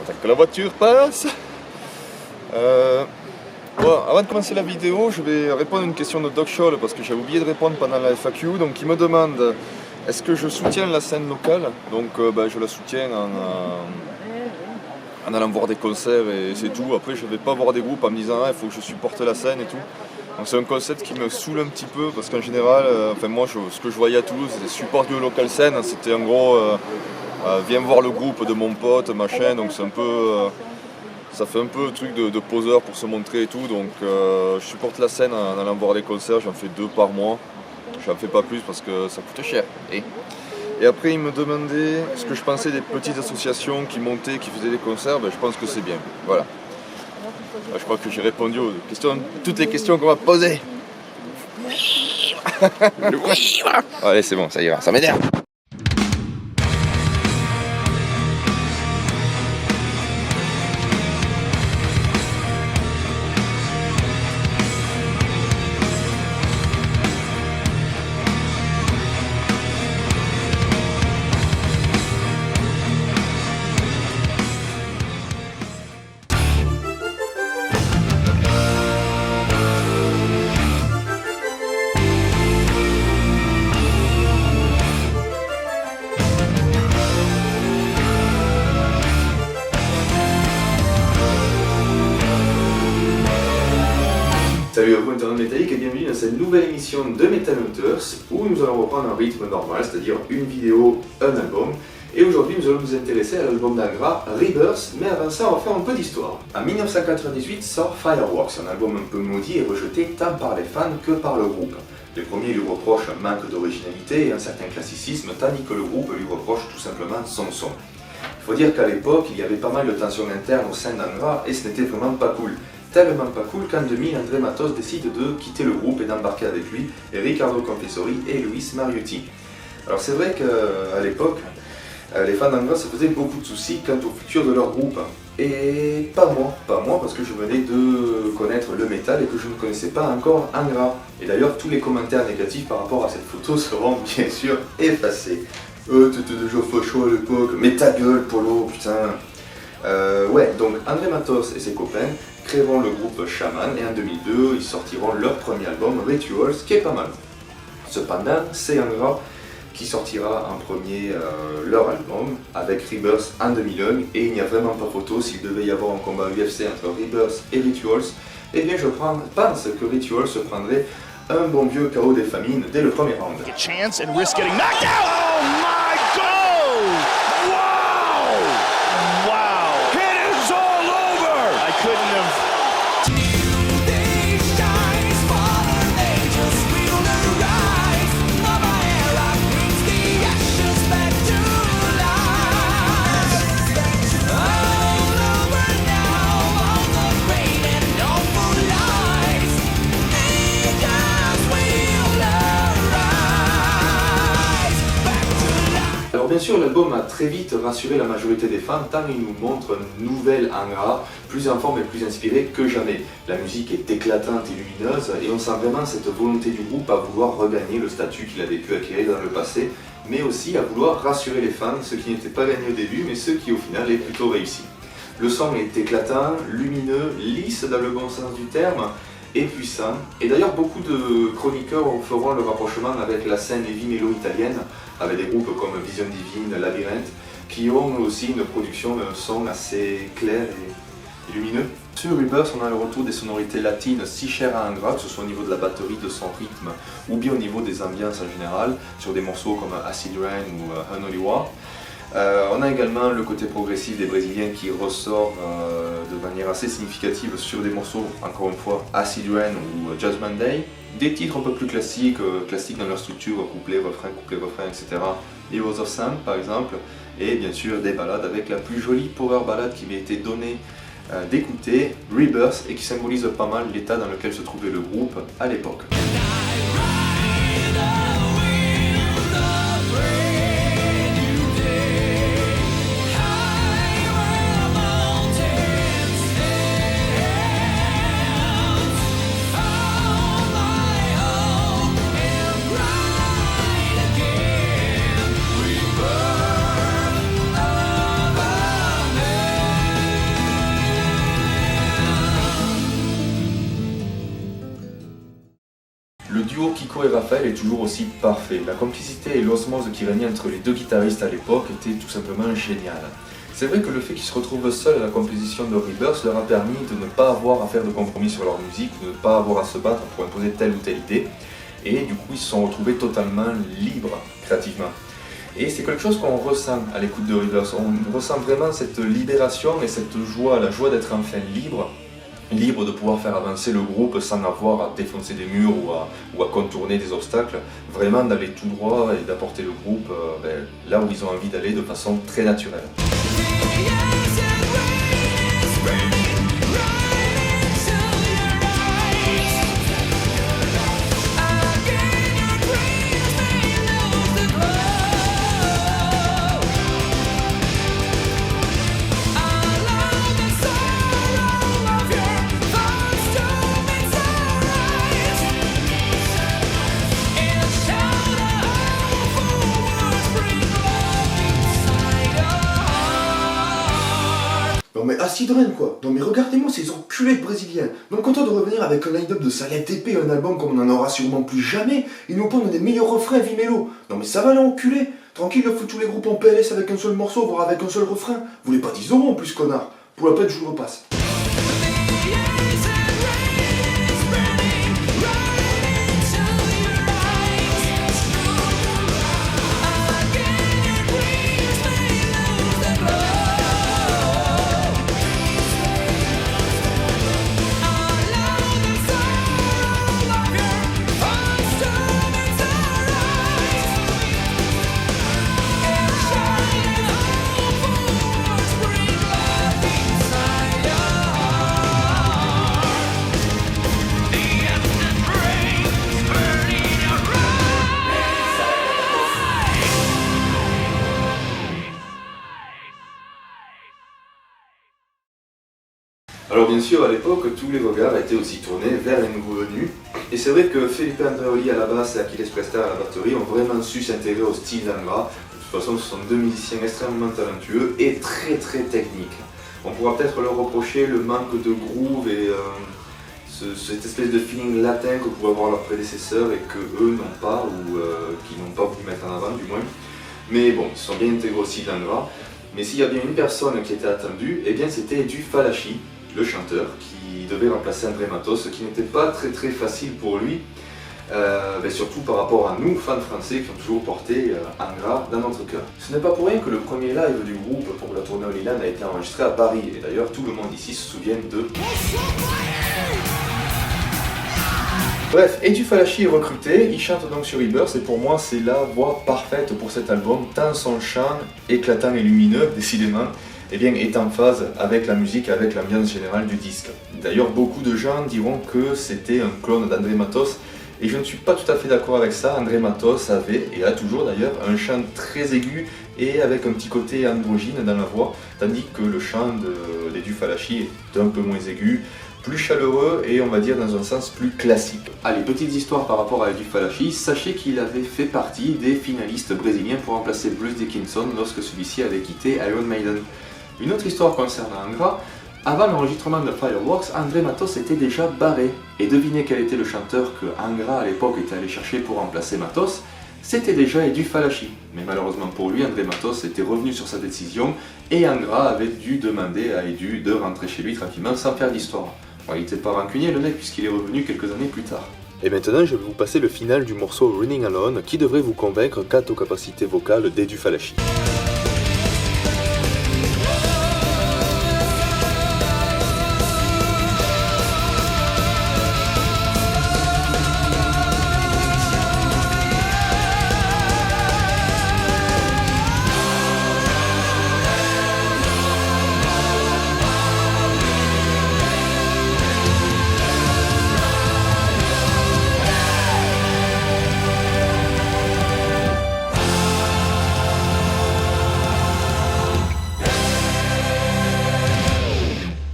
J'attends que la voiture passe. Bon, avant de commencer la vidéo, je vais répondre à une question de Doc Scholl parce que j'avais oublié de répondre pendant la FAQ. Donc il me demande est-ce que je soutiens la scène locale. Donc je la soutiens en allant voir des concerts et c'est tout. Après je ne vais pas voir des groupes en me disant il faut que je supporte la scène et tout. Donc c'est un concept qui me saoule un petit peu parce qu'en général, ce que je voyais à Toulouse, c'est support de local scène. C'était en gros viens voir le groupe de mon pote, machin. Donc c'est un peu... ça fait un peu le truc de poseur pour se montrer et tout, donc je supporte la scène en allant voir les concerts, j'en fais 2 par mois, j'en fais pas plus parce que ça coûte cher. Et après il me demandait ce que je pensais des petites associations qui montaient, qui faisaient des concerts, je pense que c'est bien, voilà. Je crois que j'ai répondu aux questions, toutes les questions qu'on m'a posées. Allez c'est bon, ça ira, ça m'énerve. Salut à vous internautes métalliques et bienvenue dans cette nouvelle émission de Metal Hunters où nous allons reprendre un rythme normal, c'est-à-dire une vidéo, un album. Et aujourd'hui nous allons nous intéresser à l'album d'Angra, Rebirth, mais avant ça on va faire un peu d'histoire. En 1998 sort Fireworks, un album un peu maudit et rejeté tant par les fans que par le groupe. Les premiers lui reprochent un manque d'originalité et un certain classicisme, tandis que le groupe lui reproche tout simplement son son. Il faut dire qu'à l'époque il y avait pas mal de tensions internes au sein d'Angra et ce n'était vraiment pas cool. Tellement pas cool qu'en 2000, André Matos décide de quitter le groupe et d'embarquer avec lui Riccardo Confessori et Luis Mariotti. Alors c'est vrai qu'à l'époque, les fans d'Angra se faisaient beaucoup de soucis quant au futur de leur groupe. Et pas moi parce que je venais de connaître le métal et que je ne connaissais pas encore Angra. Et d'ailleurs tous les commentaires négatifs par rapport à cette photo seront bien sûr effacés. T'étais déjà facho à l'époque, mais ta gueule Polo, putain. Donc André Matos et ses copains créeront le groupe Shaman et en 2002 ils sortiront leur premier album Rituals qui est pas mal. Cependant c'est Angra qui sortira en premier leur album avec Rebirth en 2001 et il n'y a vraiment pas photo s'il devait y avoir un combat UFC entre Rebirth et Rituals. Eh bien je pense que Rituals se prendrait un bon vieux chaos des famines dès le premier round. Bien sûr, l'album a très vite rassuré la majorité des fans tant il nous montre une nouvelle Angra, plus en forme et plus inspirée que jamais. La musique est éclatante et lumineuse et on sent vraiment cette volonté du groupe à vouloir regagner le statut qu'il avait pu acquérir dans le passé, mais aussi à vouloir rassurer les fans, ce qui n'était pas gagné au début, mais ce qui au final est plutôt réussi. Le son est éclatant, lumineux, lisse dans le bon sens du terme, et puissant. Et d'ailleurs beaucoup de chroniqueurs feront le rapprochement avec la scène heavy mélo italienne, avec des groupes comme Vision Divine, Labyrinthe, qui ont aussi une production d'un son assez clair et lumineux. Sur Rebirth, on a le retour des sonorités latines si chères à Angra, que ce soit au niveau de la batterie, de son rythme, ou bien au niveau des ambiances en général, sur des morceaux comme Acid Rain ou Unholy War. On a également le côté progressif des Brésiliens qui ressort de manière assez significative sur des morceaux, encore une fois, Acid Rain ou Judgment Day. Des titres un peu plus classiques dans leur structure, couplet, refrain, etc. Heroes of Sound par exemple, et bien sûr des ballades avec la plus jolie power ballade qui m'a été donnée d'écouter, Rebirth, et qui symbolise pas mal l'état dans lequel se trouvait le groupe à l'époque. Kiko et Raphaël est toujours aussi parfait. La complicité et l'osmose qui régnait entre les deux guitaristes à l'époque était tout simplement géniale. C'est vrai que le fait qu'ils se retrouvent seuls à la composition de Rebirth leur a permis de ne pas avoir à faire de compromis sur leur musique, de ne pas avoir à se battre pour imposer telle ou telle idée, et du coup ils se sont retrouvés totalement libres créativement. Et c'est quelque chose qu'on ressent à l'écoute de Rebirth, on ressent vraiment cette libération et cette joie, la joie d'être enfin libre de pouvoir faire avancer le groupe sans avoir à défoncer des murs ou à contourner des obstacles, vraiment d'aller tout droit et d'apporter le groupe là où ils ont envie d'aller de façon très naturelle. Non mais acidren quoi. Non mais regardez-moi ces enculés de brésiliens. Donc content de revenir avec un line-up de Saleh TP, un album comme on en aura sûrement plus jamais, ils nous pondent des meilleurs refrains Vimelo. Non mais ça va l'enculé. Tranquille, le fout tous les groupes en PLS avec un seul morceau, voire avec un seul refrain. Vous voulez pas 10 € en plus connard. Pour la peine je vous le repasse. Alors bien sûr, à l'époque, tous les regards étaient aussi tournés vers les nouveaux venus. Et c'est vrai que Felipe Andreoli à la basse et Achilles Presta à la batterie ont vraiment su s'intégrer au style d'Angra. De toute façon, ce sont deux musiciens extrêmement talentueux et très techniques. On pourra peut-être leur reprocher le manque de groove et cette espèce de feeling latin que pouvaient avoir leurs prédécesseurs et que eux n'ont pas, ou qu'ils n'ont pas voulu mettre en avant du moins. Mais bon, ils sont bien intégrés au style d'Angra. Mais s'il y a bien une personne qui était attendue, eh bien c'était Edu Falaschi, le chanteur, qui devait remplacer André Matos, ce qui n'était pas très facile pour lui, mais surtout par rapport à nous, fans français, qui ont toujours porté Angra dans notre cœur. Ce n'est pas pour rien que le premier live du groupe pour la tournée Holyland a été enregistré à Paris, et d'ailleurs tout le monde ici se souvient de... Bref, Edu Falaschi est recruté, il chante donc sur Rebirth et pour moi c'est la voix parfaite pour cet album, tant son chant, éclatant et lumineux décidément, eh bien, est en phase avec la musique et avec l'ambiance générale du disque. D'ailleurs, beaucoup de gens diront que c'était un clone d'André Matos, et je ne suis pas tout à fait d'accord avec ça. André Matos avait, et a toujours d'ailleurs, un chant très aigu et avec un petit côté androgyne dans la voix, tandis que le chant d'Edu Falaschi est un peu moins aigu, plus chaleureux et on va dire dans un sens plus classique. Allez, petite histoire par rapport à Edu Falaschi, sachez qu'il avait fait partie des finalistes brésiliens pour remplacer Bruce Dickinson lorsque celui-ci avait quitté Iron Maiden. Une autre histoire concernant Angra, avant l'enregistrement de Fireworks, André Matos était déjà barré. Et devinez quel était le chanteur que Angra à l'époque était allé chercher pour remplacer Matos, c'était déjà Edu Falaschi. Mais malheureusement pour lui, André Matos était revenu sur sa décision et Angra avait dû demander à Edu de rentrer chez lui tranquillement sans faire d'histoire. Bon, il n'était pas rancunier le mec puisqu'il est revenu quelques années plus tard. Et maintenant, je vais vous passer le final du morceau Running Alone qui devrait vous convaincre quant aux capacités vocales d'Edu Falaschi.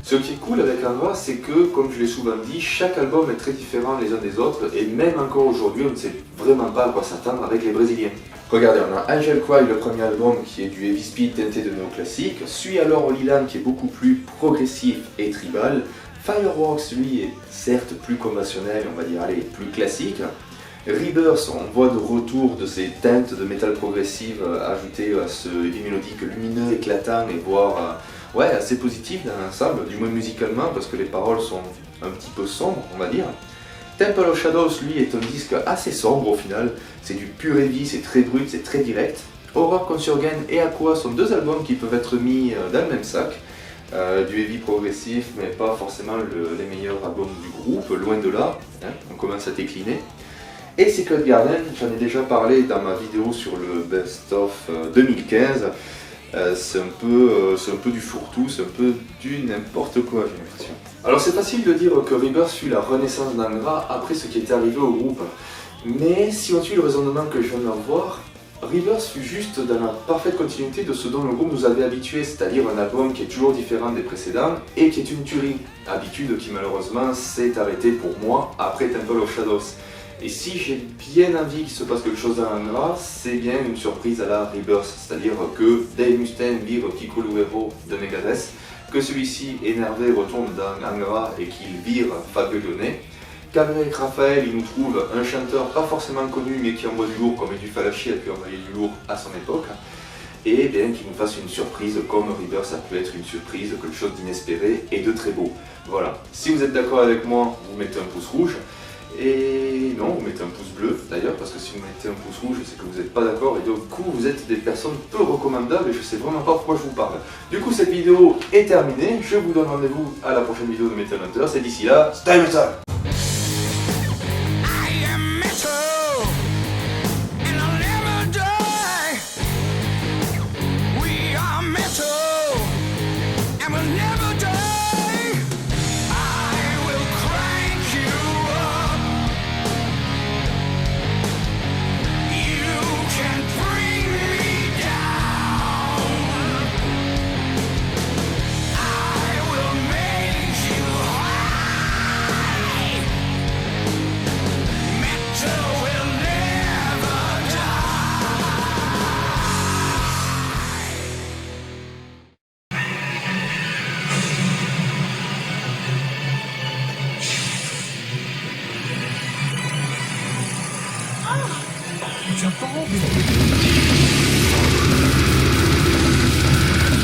Ce qui est cool avec Angra, c'est que, comme je l'ai souvent dit, chaque album est très différent les uns des autres et même encore aujourd'hui, on ne sait vraiment pas à quoi s'attendre avec les Brésiliens. Regardez, on a Angel Cry, le premier album qui est du heavy speed teinté de néoclassique, suit alors Holyland qui est beaucoup plus progressif et tribal, Fireworks lui est certes plus conventionnel, on va dire, allez, plus classique, Rebirth, on voit de retour de ces teintes de métal progressive ajoutées à ce heavy mélodique lumineux, éclatant et voire ouais, assez positif dans l'ensemble, du moins musicalement, parce que les paroles sont un petit peu sombres, on va dire. Temple of Shadows, lui, est un disque assez sombre au final, c'est du pur heavy, c'est très brut, c'est très direct. Horror Consurgen et Aqua sont deux albums qui peuvent être mis dans le même sac. Du heavy progressif, mais pas forcément les meilleurs albums du groupe, loin de là, hein, on commence à décliner. Et Secret Garden, j'en ai déjà parlé dans ma vidéo sur le Best of 2015, c'est un peu du fourre-tout, c'est un peu du n'importe quoi, j'ai l'impression. Alors c'est facile de dire que Rebirth suit la renaissance d'Angra après ce qui était arrivé au groupe, mais si on suit le raisonnement que je viens d'avoir, Rebirth fut juste dans la parfaite continuité de ce dont le groupe nous avait habitués, c'est-à-dire un album qui est toujours différent des précédents et qui est une tuerie, habitude qui malheureusement s'est arrêtée pour moi après Temple of Shadows. Et si j'ai bien envie qu'il se passe quelque chose dans Angra, c'est bien une surprise à la Rebirth, c'est-à-dire que Dave Mustaine vire Kiko Louero de Megadeth, que celui-ci énervé retourne dans Angra et qu'il vire Fabio Lione, qu'avec Raphaël il nous trouve un chanteur pas forcément connu mais qui envoie du lourd comme Edu Falaschi a pu envoyer du lourd à son époque, et bien qu'il nous fasse une surprise comme Rebirth a pu être une surprise, quelque chose d'inespéré et de très beau. Voilà, si vous êtes d'accord avec moi, vous mettez un pouce rouge. Et non, vous mettez un pouce bleu d'ailleurs, parce que si vous mettez un pouce rouge, c'est que vous n'êtes pas d'accord et du coup vous êtes des personnes peu recommandables et je sais vraiment pas pourquoi je vous parle. Du coup cette vidéo est terminée, je vous donne rendez-vous à la prochaine vidéo de Metal Hunters et d'ici là, stay metal!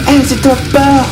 Eh, c'est top pas.